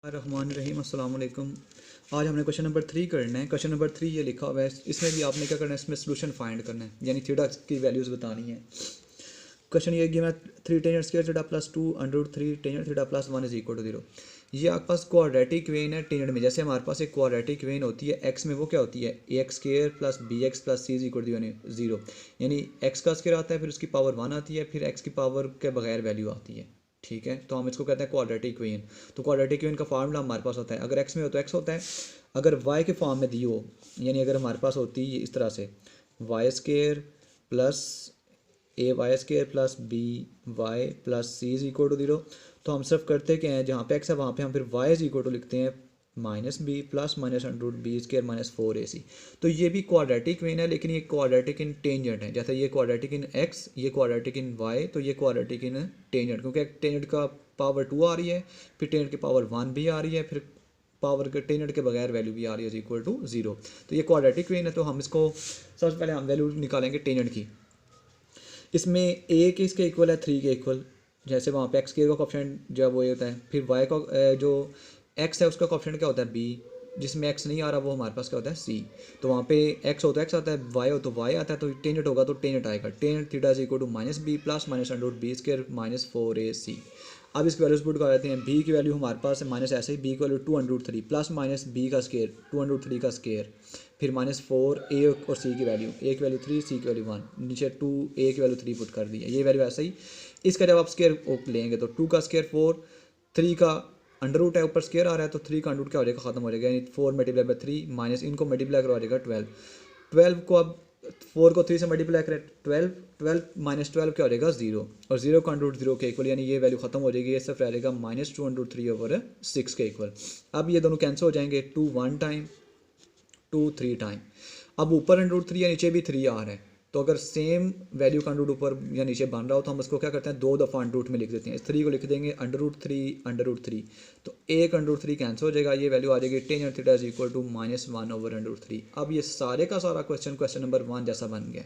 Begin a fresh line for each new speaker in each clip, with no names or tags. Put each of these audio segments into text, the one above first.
रहमान रहीम अस्सलाम वालेकुम। आज हमने क्वेश्चन नंबर 3 करना है। क्वेश्चन नंबर 3 ये लिखा हुआ है, इसमें भी आपने क्या करना है, इसमें सोल्यूशन फाइंड करना है, यानी थीटा की वैल्यूज़ बतानी है। क्वेश्चन ये कि मैं 3 tangent square theta plus 2 under 3 tangent theta plus 1 is equal to 0। ये आपके पास क्वाड्रेटिक वेन है टेंजेंट में। जैसे हमारे पास एक क्वाड्रेटिक वेन होती है एक्स में, वो क्या होती है a x square plus b x plus C is equal to 0। यानी एक्स का स्क्वायर आता है, फिर उसकी पावर 1 आती है, फिर एक्स की पावर के बगैर वैल्यू आती है। ठीक है, तो हम इसको कहते हैं क्वाड्रेटिक वेन। तो क्वाड्रेटिक वेन का फार्मूला हमारे पास होता है, अगर एक्स में हो तो एक्स होता है, अगर वाई के फॉर्म में दी हो, यानी अगर हमारे पास होती है इस तरह से Y square plus A Y square plus B Y plus C is equal to 0, तो हम सिर्फ करते क्या हैं, जहाँ पे एक्स है वहाँ पे हम फिर वाई इज इक्वल टू लिखते हैं minus B plus minus under B square minus 4ac। तो ये भी क्वाड्रेटिक वेन है, लेकिन ये क्वाड्रेटिक इन टेंजेंट है। जैसे ये क्वाड्रेटिक इन एक्स, ये क्वाड्रेटिक इन वाई, तो ये क्वाड्रेटिक इन टेंजेंट, क्योंकि टेंजेंट का पावर 2 आ रही है, फिर टेंजेंट की पावर 1 भी आ रही है, फिर पावर के टेंजेंट के बगैर वैल्यू भी आ रही है इक्वल टू 0। तो ये क्वाड्रेटिक वेन है। तो हम इसको सबसे पहले हम वैल्यू निकालेंगे टेंजेंट की। इसमें ए के इसके इक्वल है 3 के इक्वल, जैसे वहाँ पे एक्स के का कोफिशिएंट जो है वो ये होता है, फिर वाई का जो एक्स है उसका कोफिशिएंट क्या होता है बी, जिसमें एक्स नहीं आ रहा वो हमारे पास क्या होता है सी। तो वहाँ पे एक्स हो तो एक्स आता है, वाई हो तो वाई आता है, तो टेंजेंट होगा तो टेंजेंट आएगा, tangent theta is equal to minus B plus minus under B square minus 4ac। अब इसकी वैल्यूज पुट कर देते हैं। बी की वैल्यू हमारे पास है माइनस ऐसे ही, बी की वैल्यू 2√3 प्लस माइनस बी का स्केयर 2√3 का स्केयर, फिर माइनस 4 ए और सी की वैल्यू, ए की वैल्यू 3 सी की वैल्यू 1, नीचे 2 ए की वैल्यू 3 पुट कर दी है, ये वैल्यू ऐसा ही। इसका जब आप स्केयर लेंगे तो 2 का स्केयर 4, 3 का अंडर रूट है, ऊपर स्केयर आ रहा है, तो 3 का अंडर रूट क्या हो जाएगा, खत्म हो जाएगा, यानी 4 मल्टीप्लाई बाई 3 माइनस इनको मल्टीप्लाई करवा जाएगा 12। 12 को अब 4 को 3 से मल्टीप्लाई करें 12, 12 माइनस 12 क्या हो जाएगा 0, और 0 का अंडर रूट 0 के इक्वल, यानी ये वैल्यू खत्म हो जाएगी, ये सिर्फ रह जाएगा माइनस 2√3/6 के इक्वल। अब ये दोनों कैंसिल हो जाएंगे, 2 1 टाइम 2 3 टाइम। अब ऊपर अंडर रूट 3 या नीचे भी 3 आ रहा है, तो अगर सेम वैल्यू का अंडर रूट ऊपर या नीचे बन रहा हो तो हम उसको क्या करते हैं 2 दफ़ा अंडर रूट में लिख देते हैं। इस 3 को लिख देंगे अंडर रूट 3, तो एक अंडर रूट 3 कैंसिल हो जाएगा, ये वैल्यू आ जाएगी tangent theta is equal to -1/√3। अब ये सारे का सारा क्वेश्चन नंबर 1 जैसा बन गया।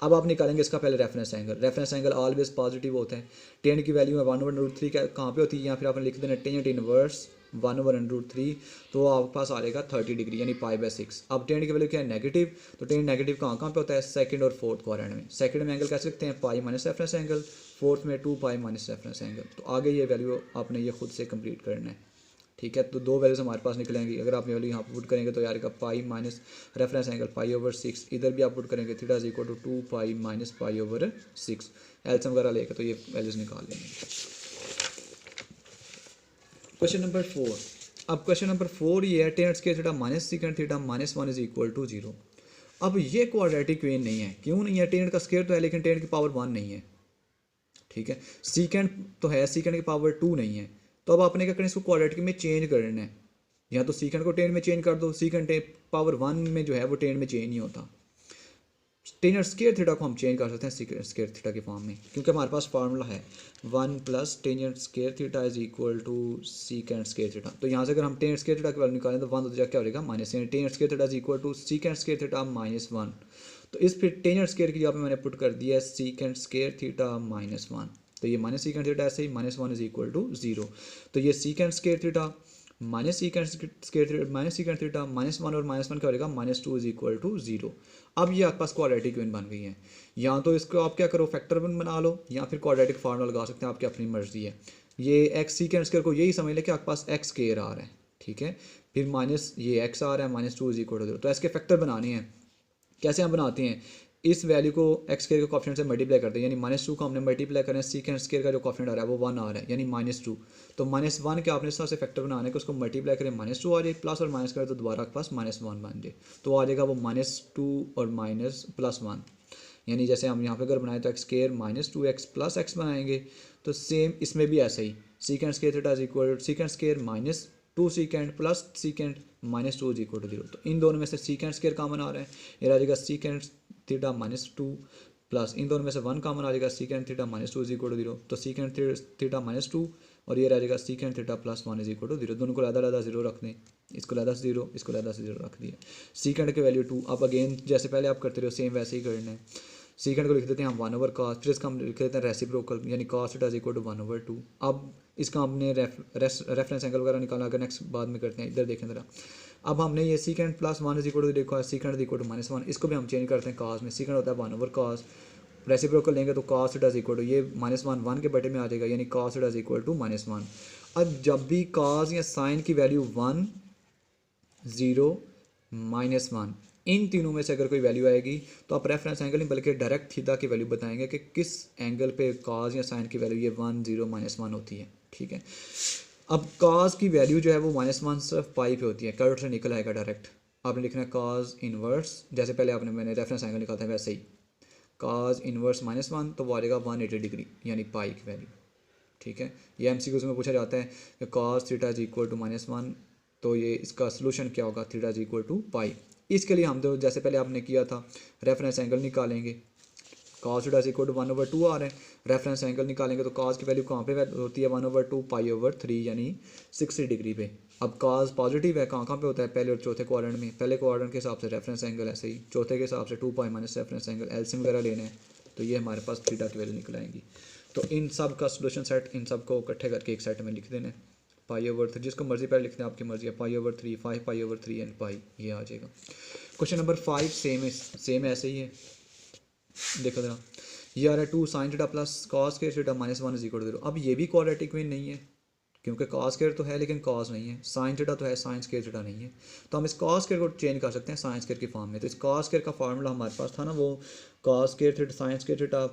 अब आप निकालेंगे इसका पहले reference angle. Reference angle always positive होता है। टेंजेंट की वैल्यू है 1/√3 कहाँ पे होती है, या फिर आपने लिख देना टेंजेंट इनवर्स 1/√3, तो आपके पास आ जाएगा 30 डिग्री, यानी π/6। अब टेंजेंट की वैल्यू क्या है नेगेटिव, तो टेंजेंट नेगेटिव कहाँ कहाँ पे होता है, सेकंड और फोर्थ क्वाड्रेंट में। सेकंड में एंगल कैसे लिखते हैं पाई माइनस रेफरेंस एंगल, फोर्थ में 2π माइनस रेफरेंस एंगल। तो आगे ये वैल्यू आपने ये खुद से कंप्लीट करना है। ठीक है, तो 2 वैल्यूज हमारे पास निकलेंगी। अगर आप ये वैल्यू यहाँ पर पुट करेंगे तो यार का पाई माइनस रेफरेंस एंगल π/6, इधर भी आप पुट करेंगे theta is equal to 2π minus π/6। एल्सियम वगैरह लेकर तो ये वैल्यूज निकाल लेंगे। Question number 4। अब क्वेश्चन नंबर 4 ये है tangent square theta minus secant theta minus 1 is equal to 0। अब ये क्वाड्रेटिक वेन नहीं है, क्यों नहीं है, टेंजेंट का स्क्वायर तो है लेकिन टेंजेंट की पावर 1 नहीं है। ठीक है, सीकेंट तो है, सीकेंट की पावर 2 नहीं है। तो अब आपने क्या करना है, इसको क्वाड्रेटिक में चेंज करना है। या तो सीकेंट को टेंजेंट में चेंज कर दो, सीकेंट पावर 1 में जो है वो टेंजेंट में चेंज नहीं होता। टेंजेंट स्क्वायर थीटा को हम चेंज कर सकते हैं सीकेंट स्क्वायर थीटा के फॉर्म में, क्योंकि हमारे पास फार्मूला है 1 plus tangent square theta is equal to secant square theta. तो यहाँ से अगर हम टेंजेंट स्क्वायर थीटा की वैल्यू निकालें तो 1 तो क्या हो जाएगा माइनस, यानी tangent square theta is equal to secant square theta -1। तो इस फिर टेंजेंट स्क्वायर की जगह पे मैंने पुट कर दिया है सीकेंट स्क्वायर थीटा -1, तो ये माइनस सीकेंट थीटा ऐसे ही -1 इज इक्वल टू 0। तो ये secant square theta minus secant square theta -1 और -1 क्या हो जाएगा -2 इज इक्वल टू 0। अब ये आपके पास क्वाड्रेटिक वेन बन गई है। या तो इसको आप क्या करो फैक्टर वन बना लो, या फिर क्वाड्रेटिक फार्मूला लगा सकते हैं, आपकी अपनी मर्जी है। ये एक्स सीकेंट स्क्वायर को यही समझ लें कि आपके पास एक्स स्क्वायर आ रहा है। ठीक है, फिर माइनस ये एक्स आ रहा है -2 इज इक्वल टू 0। तो इसके फैक्टर बनाने हैं। कैसे हम बनाते हैं, इस वैल्यू को एक्स स्क्वायर के कोफिशिएंट से मल्टीप्लाई करते हैं, यानी -2 को हमने मल्टीप्लाई करें, सीकेंट स्क्वायर का जो कोफिशिएंट आ रहा है वो 1 आ रहा है, यानी -2। तो -1 के आपने इस तरह से फैक्टर बनाने के उसको मल्टीप्लाई करें -2 आ जाए, प्लस और माइनस करें तो दोबारा आपके पास -1 बन जाए, तो आ जाएगा वो -2 और माइनस +1। यानी जैसे हम यहाँ पे अगर बनाए तो x square -2x plus x बनाएंगे, तो सेम इसमें भी ऐसे ही secant square theta is equal secant square -2 secant plus secant -2 is equal to 0। तो इन दोनों में से सीकेंट स्क्वायर कॉमन आ रहा है, ये आ जाएगा सीकेंट थीटा -2 प्लस इन दोनों में से 1 कॉमन आ जाएगा secant theta -2 is equal to 0। तो सीकेंट थीटा -2 और ये रह जाएगा secant theta +1 is equal to 0। दोनों को लहदा 0 रख दें, इसको लहदा 0, इसको लहदा 0 रख दिया। सीकेंट की वैल्यू 2। अब अगेन जैसे पहले आप करते रहो सेम वैसे ही करना है। सीकेंड को लिख देते हैं हम 1/cos, फिर इसका हम लिख देते हैं रेसिप्रोकल यानी cos theta is equal to 1/2। अब इसका हमने रेफरेंस एंगल वगैरह निकाला, अगर नेक्स्ट बाद में करते हैं। इधर देखें ज़रा, अब हमने ये secant plus 1 is equal to देखा, सीकेंड इज इक्वल टू -1, इसको भी हम चेंज करते हैं cos में। सीकेंड होता है 1/cos, रेसिप्रोकल लेंगे तो cos theta is equal to ये -1 के बटे में आ जाएगा, यानी cos theta is equal to -1। अब जब भी cos या साइन की वैल्यू 1, 0, -1 इन तीनों में से अगर कोई वैल्यू आएगी तो आप रेफरेंस एंगल नहीं बल्कि डायरेक्ट थीटा की वैल्यू बताएंगे कि किस एंगल पे cos या साइन की वैल्यू ये 1, 0, -1 होती है। ठीक है, अब cos की वैल्यू जो है वो -1 सिर्फ पाई पे होती है, कर्व से निकल आएगा डायरेक्ट। आपने लिखना है cos इनवर्स, जैसे पहले मैंने रेफरेंस एंगल निकाला था वैसे ही, cos इनवर्स -1 तो वो आएगा 180 डिग्री यानी पाई की वैल्यू। ठीक है, ये एमसीक्यूज़ में पूछा जाता है कि cos theta is equal to -1, तो ये इसका सोल्यूशन क्या होगा, theta is equal to pi. इसके लिए हम तो जैसे पहले आपने किया था रेफरेंस एंगल निकालेंगे, cos theta is equal to 1/2 आ रहे हैं, रेफरेंस एंगल निकालेंगे तो cos की वैल्यू कहाँ पे होती है 1/2 पाई/3 यानी 60 डिग्री पे। अब cos पॉजिटिव है, कहाँ पे होता है, पहले और चौथे क्वाड्रेंट में। पहले क्वाड्रेंट के हिसाब से रेफरेंस एंगल ऐसे ही, चौथे के हिसाब से 2 पाई माइनस रेफरेंस एंगल, एलसीएम वगैरह लेने हैं तो ये हमारे पास थीटा की वैल्यू निकल आएंगी। तो इन सब का सोल्यूशन सेट, इन सब को इकट्ठे करके एक सेट में लिख देना है पाई/3, जिसको मर्जी पहले लिखते हैं, आपकी मर्जी है, पाई/3, 5 पाई/3 एंड पाई, ये आ जाएगा। क्वेश्चन नंबर 5 सेम ऐसे ही है, देखो जरा, ये आ रहा है 2 sin theta plus cos square theta -1 is equal to 0। अब ये भी क्वाड्रेटिक में नहीं है क्योंकि cos स्क्वायर तो है लेकिन cos नहीं है, sin थीटा तो है sin स्क्वायर थीटा नहीं है, तो हम इस cos स्क्वायर को चेंज कर सकते हैं sin स्क्वायर की फॉर्म में। तो इस cos स्क्वायर का फार्मूला हमारे पास था ना, वो cos square theta sin square theta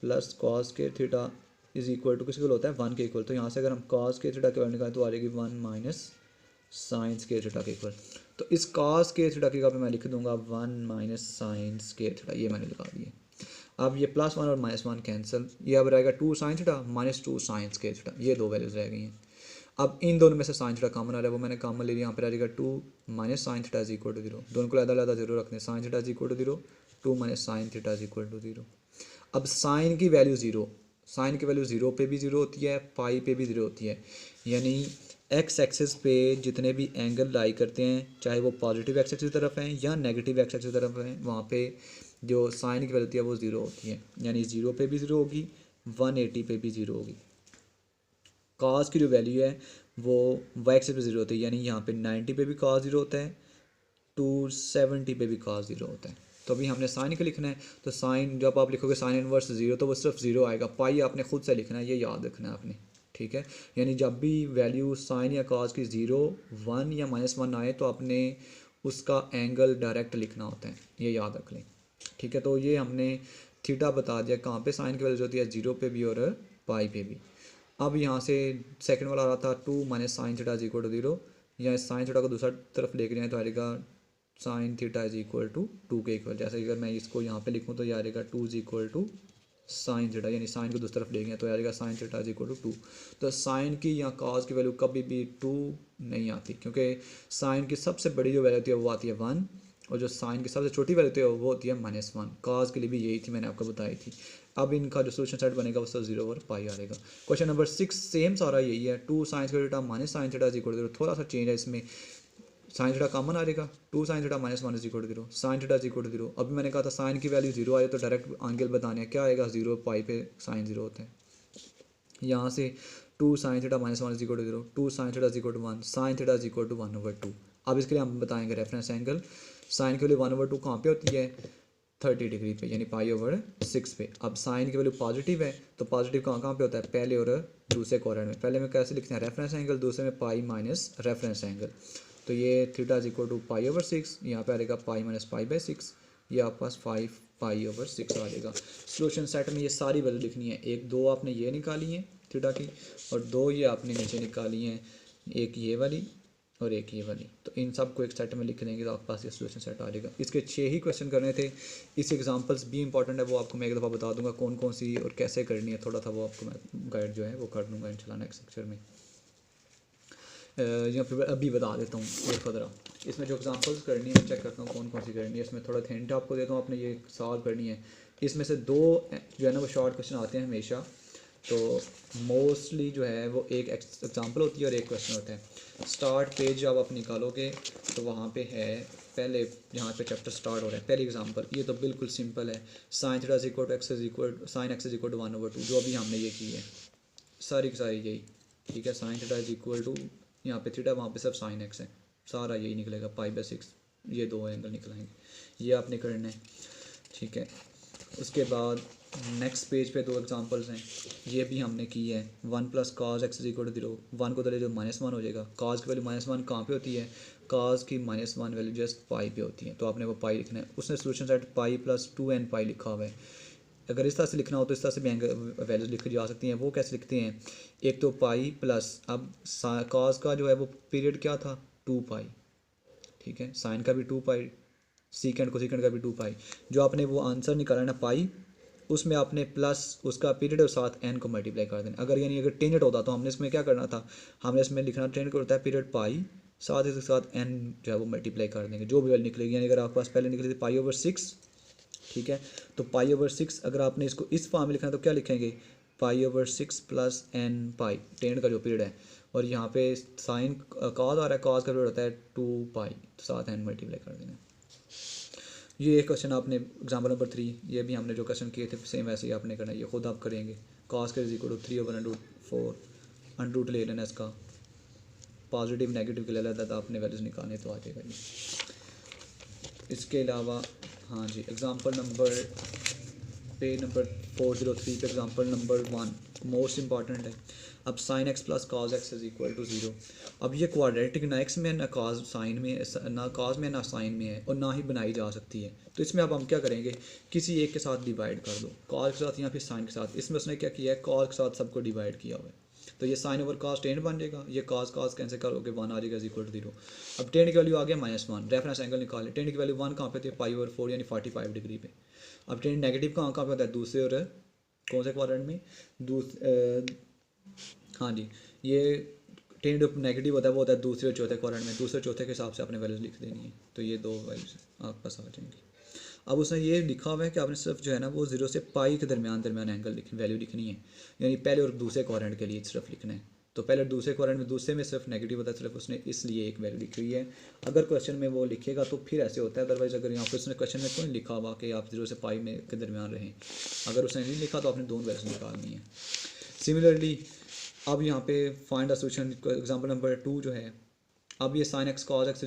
plus cos square theta is equal to किस इक्वल होता है 1 के इक्वल। तो यहाँ से अगर हम cos स्क्वायर थीटा की वैल्यू निकालें तो आ जाएगी 1 माइनस sin स्क्वायर थीटा के इक्वल। तो इस cos स्क्वायर थीटा की जगह पे मैं लिख दूंगा 1 माइनस sin स्क्वायर थीटा, ये मैंने लिखा दिया। अब ये +1 और -1 कैंसिल, ये अब रहेगा 2 sin theta -2 sin square theta, ये दो वैल्यूज रह गई हैं। अब इन दोनों में से sin थीटा कॉमन आ रहा है, वो मैंने कॉमन ले लिया, यहाँ पर आ जाएगा 2 minus sin theta is equal to 0। दोनों को अलग अलग 0 रखते हैं, sin theta is equal to 0, 2 minus sin theta is equal to 0। अब sin की वैल्यू 0, साइन की वैल्यू 0 पे भी 0 होती है, पाई पे भी 0 होती है, यानी एक्स एक्सिस पे जितने भी एंगल लाई करते हैं, चाहे वो पॉजिटिव एक्स एक्सिस की तरफ हैं या नेगेटिव एक्स एक्सिस की तरफ हैं, वहाँ पे जो साइन की वैल्यू होती है वो 0 होती है, यानी 0 पे भी 0 होगी, 180 पे भी 0 होगी। cos की जो वैल्यू है वो वाई एक्सिस पे 0 होती है, यानी यहाँ पे 90 पे भी cos 0 होता है, 270 पे भी cos 0 होता है। तो अभी हमने साइन का लिखना है, तो साइन जब आप लिखोगे साइन इनवर्स 0 तो वो सिर्फ 0 आएगा, पाई आपने खुद से लिखना है, ये याद रखना है आपने। ठीक है, यानी जब भी वैल्यू साइन या cos की 0, 1 या -1 आए तो आपने उसका एंगल डायरेक्ट लिखना होता है, ये याद रख लें। ठीक है, तो ये हमने थीटा बता दिया कहाँ पे साइन की वैल्यू होती है, 0 पे भी और पाई पे भी। अब यहाँ से सेकंड वाला आ रहा था 2 minus sine theta is equal to 0, या साइन थीटा को दूसरा तरफ लेके जाए तो आएगा sine theta is equal to 2 के इक्वल। जैसे अगर मैं इसको यहाँ पे लिखूँ तो ये आएगा 2 is equal to sine theta, यानी साइन को दूसरी तरफ ले गए तो आएगा sine theta is equal to 2। तो साइन की या cos की वैल्यू कभी भी 2 नहीं आती, क्योंकि साइन की सबसे बड़ी जो वैल्यू होती है वो आती है 1, और जो साइन की सबसे छोटी वैल्यू होती है वो होती है -1। cos के लिए भी यही थी, मैंने आपको बताई थी। अब इनका जो सोल्यूशन सेट बनेगा वो सब 0 और पाई आ जाएगा। क्वेश्चन नंबर 6 सेम सारा यही है, 2 sine square theta minus sine theta is equal to 0, थोड़ा सा चेंज है इसमें, साइन थीटा कॉमन आ जाएगा, 2 sine theta -1 is equal to 0, sine theta is equal to 0। अभी मैंने कहा था साइन की वैल्यू 0 आए तो डायरेक्ट एंगल बताने हैं, क्या आएगा 0 पाई पे साइन 0 होता है। यहाँ से 2 sine theta -1 is equal to 0, 2 sine theta is equal to 1, sine theta is equal to 1/2। अब इसके लिए हम बताएंगे रेफरेंस एंगल, साइन की वैल्यू 1/2 कहाँ पे होती है 30 डिग्री पे, यानी पाई/6 पे। अब साइन की वैल्यू पॉजिटिव है तो पॉजिटिव कहाँ पे होता है, पहले और दूसरे क्वाड्रेंट में। पहले में कैसे लिखते हैं रेफरेंस एंगल, दूसरे में पाई माइनस रेफरेंस एंगल। तो ये थीटा इज इक्वल टू पाई/6, यहाँ पे आ जाएगा पाई माइनस पाई/6, ये आपके पास 5 पाई/6 आ जाएगा। सोल्यूशन सेट में ये सारी वैल्यू लिखनी है, 1 2 आपने ये निकाली है थीटा की, और 2 ये आपने नीचे निकाली हैं, एक ये वाली और एक ये वाली। तो इन सब को एक सेट में लिख देंगे तो आपके पास ये सोल्यूशन सेट आ जाएगा। इसके 6 ही क्वेश्चन करने थे, इस एग्जांपल्स भी इंपॉर्टेंट है, वो आपको मैं एक दफ़ा बता दूंगा कौन कौन सी और कैसे करनी है, थोड़ा था वो आपको मैं गाइड जो है वो कर दूंगा इंशाल्लाह नेक्स्ट लेक्चर में। या फिर अभी बता देता हूँ, देखो ज़रा इसमें जो एग्जांपल्स करनी है मैं चेक करता हूँ कौन कौन सी करनी है। इसमें थोड़ा हिंट आपको देता हूँ, आपने ये सॉल्व करनी है। इसमें से 2 जो है ना वो शॉर्ट क्वेश्चन आते हैं हमेशा, तो मोस्टली जो है वो एक एग्जांपल होती है और एक क्वेश्चन होता है। स्टार्ट पेज जब आप निकालोगे तो वहाँ पे है पहले यहाँ पे चैप्टर स्टार्ट हो रहा है। पहली एग्जांपल ये तो बिल्कुल सिंपल है, sine theta is equal to X is equal sine X is equal to 1/2 जो अभी हमने ये की है सारी की सारी यही, ठीक है। Sine theta is equal to यहाँ पे थीटा वहाँ पे सब साइन एक्स है, सारा यही निकलेगा π/6, ये दो एंगल निकलेंगे, ये आपने करना है, ठीक है। उसके बाद नेक्स्ट पेज पे दो एग्जांपल्स हैं, ये भी हमने की है। 1 + cos x is equal to 0, 1 को दे जो -1 हो जाएगा। cos की वैल्यू -1 कहाँ पे होती है, cos की -1 वैल्यू जस्ट पाई पे होती है, तो आपने वो पाई लिखना है। उसने सोल्यूशन सेट पाई + 2n पाई लिखा हुआ है। अगर इस तरह से लिखना हो तो इस तरह से भी वैल्यूज लिखी जा सकती हैं। वो कैसे लिखते हैं, एक तो पाई प्लस, अब cos का जो है वो पीरियड क्या था 2 पाई, ठीक है। साइन का भी 2 पाई, सीकेंड को सीकेंड का भी 2 पाई। जो आपने वो आंसर निकाला ना पाई, उसमें आपने प्लस उसका पीरियड और साथ n को मल्टीप्लाई कर देना। अगर यानी अगर टेंजेंट होता तो हमने इसमें क्या करना था, हमने इसमें लिखना टेंजेंट को होता है पीरियड पाई, साथ ही साथ n जो है वो मल्टीप्लाई कर देंगे, जो भी वैल्यू निकलेगी। यानी अगर आपके पास पहले निकली थी π/6, ठीक है, तो π/6 अगर आपने इसको इस फॉर्म में लिखना है तो क्या लिखेंगे, π/6 + n पाई टेंजेंट का जो पीरियड है, और यहाँ पे साइन कॉस आ रहा है, कॉस का पीरियड होता है 2 पाई, तो साथ n मल्टीप्लाई कर देना। ये एक क्वेश्चन आपने एग्जाम्पल नंबर 3, ये भी हमने जो क्वेश्चन किए थे सेम वैसे ही आपने करना है, ये खुद आप करेंगे। cos के = 3/√4, अंडरूट ले लेना इसका, पॉजिटिव नेगेटिव के ले लेता था आपने वैल्यूज़ निकालने तो आ जाएगा ये। इसके अलावा हाँ जी, एग्जांपल नंबर पेज नंबर 403 पे एग्जांपल नंबर 1 मोस्ट इंपॉर्टेंट है। अब sin x + cos x is equal to 0। अब ये क्वाड्रेटिक ना x में ना cos साइन में, ना cos में ना साइन में है, और ना ही बनाई जा सकती है। तो इसमें अब हम क्या करेंगे, किसी एक के साथ डिवाइड कर दो, cos के साथ या फिर साइन के साथ। इसमें उसने क्या किया है, cos के साथ सबको डिवाइड किया हुआ है, तो ये साइन ओवर cos टेन बन जाएगा, ये cos कैंसिल करोगे 1 आ जाएगा इज इक्वल टू 0। अब टेन की वैल्यू आ गया -1, रेफरेंस एंगल निकाले, टेन की वैल्यू 1 कहाँ पे थी, π/4 यानी 45 डिग्री पे। अब टेन नेगेटिव कहाँ पे होता है, दूसरे और कौन से क्वाड्रेंट में, हाँ जी, ये टेन जो नेगेटिव होता है वो होता है दूसरे और चौथे क्वाड्रेंट में, दूसरे चौथे के हिसाब से आपने वैल्यूज लिख देनी है, तो ये दो वैल्यूज आपके पास आ जाएंगी। अब उसने ये लिखा हुआ है कि आपने सिर्फ जो है ना वो 0 से पाई के दरमियान एंगल वैल्यू लिखनी है, यानी पहले और दूसरे क्वाड्रेंट के लिए सिर्फ लिखना है। तो पहले दूसरे क्वाड्रेंट में दूसरे में सिर्फ नेगेटिव होता है, सिर्फ उसने इसलिए एक वैल्यू लिखी हुई है। अगर क्वेश्चन में वो लिखेगा तो फिर ऐसे होता है, अदरवाइज अगर यहाँ पर उसने क्वेश्चन में कोई लिखा हुआ कि आप 0 से पाई में के दरमियान रहें, अगर उसने नहीं लिखा तो आपने दोनों वैल्यूज निकालनी है। सिमिलरली अब यहाँ पे find the solution, example number 2 जो है, अब ये sin x cos x =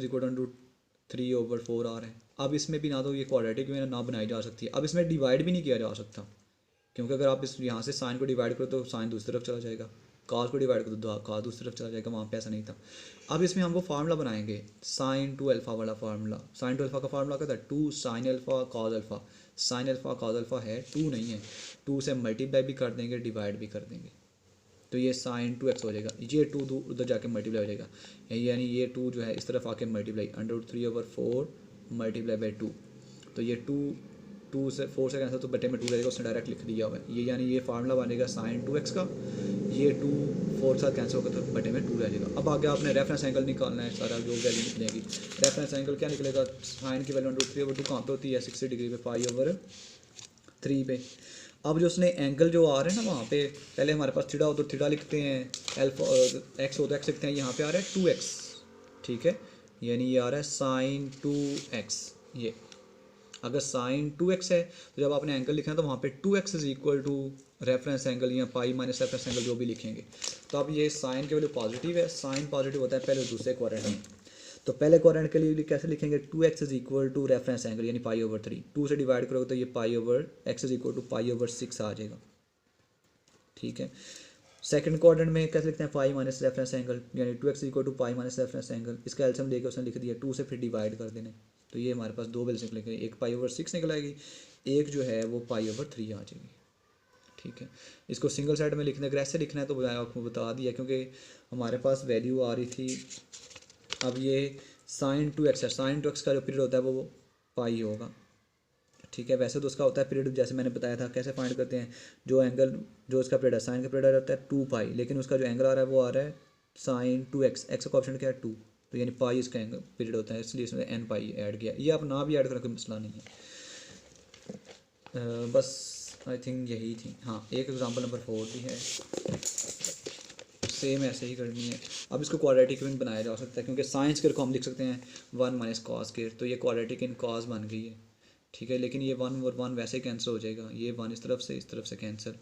√3/4 आ रहा है। अब इसमें भी ना तो ये क्वाड्रेटिक में ना बनाई जा सकती है, अब इसमें डिवाइड भी नहीं किया जा सकता, क्योंकि अगर आप इस यहाँ से साइन को डिवाइड करो तो साइन दूसरी तरफ चला जाएगा, cos को डिवाइड करो तो cos दूसरी तरफ चला जाएगा, वहाँ पे ऐसा नहीं था। अब इसमें हम वो फार्मूला बनाएंगे sin 2α वाला फार्मूला। sin 2α का फार्मूला क्या था, 2 sin α cos α। sin α cos α है, 2 नहीं है, 2 से मल्टीप्लाई भी कर देंगे, डिवाइड भी कर देंगे, तो ये sin 2x हो जाएगा। ये 2 उधर जाके मल्टीप्लाई हो जाएगा, यानी ये 2 जो है इस तरफ आके मल्टीप्लाई, √3/4 मल्टीप्लाई बाई 2, तो ये 2 से 4 से कैंसिल तो बटे में 2 रहेगा, उसने डायरेक्ट लिख दिया हुआ है ये, यानी ये फार्मूला बनेगा sin 2x का। ये 2 4 के साथ कैंसिल होगा तो बटे में 2 रह जाएगा। अब आगे आपने रेफरेंस एंगल निकालना है, सारा जो वैल्यू निकलेगी। रेफरेंस एंगल क्या निकलेगा, साइन की वैल्यू √3/2 कहाँ पे होती है, 60 डिग्री पे, π/3 पे। अब जो उसने एंगल जो आ रहे हैं ना वहाँ पे, पहले हमारे पास थीटा हो तो थीटा लिखते हैं, अल्फा एक्स हो तो एक्स लिखते हैं, यहाँ पे आ रहा है 2x, ठीक है, यानी ये आ रहा है sin 2x। ये अगर sin 2x है तो जब आपने एंगल लिखना है तो वहाँ पे 2x is equal to reference angle या पाई माइनस रेफरेंस एंगल जो भी लिखेंगे। तो अब ये साइन की वैल्यू पॉजिटिव है, साइन पॉजिटिव होता है पहले और दूसरे क्वाड्रेंट में, तो पहले क्वाड्रेंट के लिए कैसे लिखेंगे, 2x is equal to reference angle यानी π/3, 2 से डिवाइड करोगे तो ये π/x इज इक्वल टू π/6 आ जाएगा, ठीक है। सेकंड क्वाड्रेंट में कैसे लिखते हैं, पाई माइनस रेफरेंस एंगल यानी 2x equal to pi minus reference angle, इसका एल्सियम लेकर उसने लिख दिया, 2 से फिर डिवाइड कर देने, तो ये हमारे पास दो वैल्यूज निकलेंगे, एक π/6 निकल आएगी, एक जो है वो π/3 आ जाएगी, ठीक है। इसको सिंगल साइड में लिखना, अगर ऐसे लिखना है तो आपको बता दिया क्योंकि हमारे पास वैल्यू आ रही थी। अब ये sin 2x है, sin 2x का जो पीरियड होता है वो पाई होगा, ठीक है। वैसे तो उसका होता है पीरियड, जैसे मैंने बताया था कैसे फाइंड करते हैं, जो एंगल जो उसका पीरियड है, साइन का पीरियड रहता है 2 पाई, लेकिन उसका जो एंगल आ रहा है वो आ रहा है sin 2x, एक्स का ऑप्शन क्या है 2, तो यानी पाई इसका एंगल पीरियड होता है, इसलिए इसमें n पाई ऐड किया। ये आप ना भी ऐड करना कोई मसला नहीं है, बस आई थिंक यही थी, हाँ एक एग्जांपल नंबर 4 भी है, सेम ऐसे ही करनी है। अब इसको क्वाड्रेटिक में बनाया जा सकता है क्योंकि साइंस के को हम लिख सकते हैं 1 माइनस कॉस के, तो ये क्वाड्रेटिक इन कॉस बन गई है, ठीक है। लेकिन ये 1 और 1 वैसे कैंसिल हो जाएगा, ये 1 इस तरफ से कैंसिल,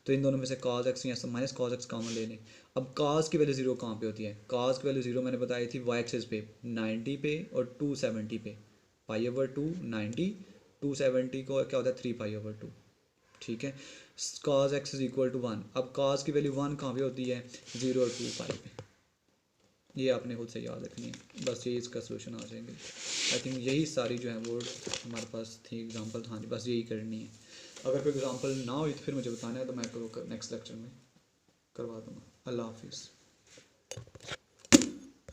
तो इन दोनों में से cos x या माइनस cos x कॉमन ले लें। अब cos की वैल्यू 0 कहाँ पे होती है, cos की वैल्यू 0 मैंने बताई थी y एक्सिस पे 90 पे और 270 पे, π/2 90, 270 को क्या होता है 3π/2, ठीक है। cos x is equal to 1, अब cos की वैल्यू 1 कहाँ पे होती है 0 और 2π पे, ये आपने खुद से याद रखनी है, बस ये इसका सोल्यूशन आ जाएंगे। आई थिंक यही सारी जो है वो हमारे पास थी एग्जांपल, हाँ जी बस यही करनी है। अगर कोई एग्जांपल ना हुई तो फिर मुझे बताना है, तो मैं नेक्स्ट लेक्चर में करवा दूँगा। अल्लाह हाफिज़।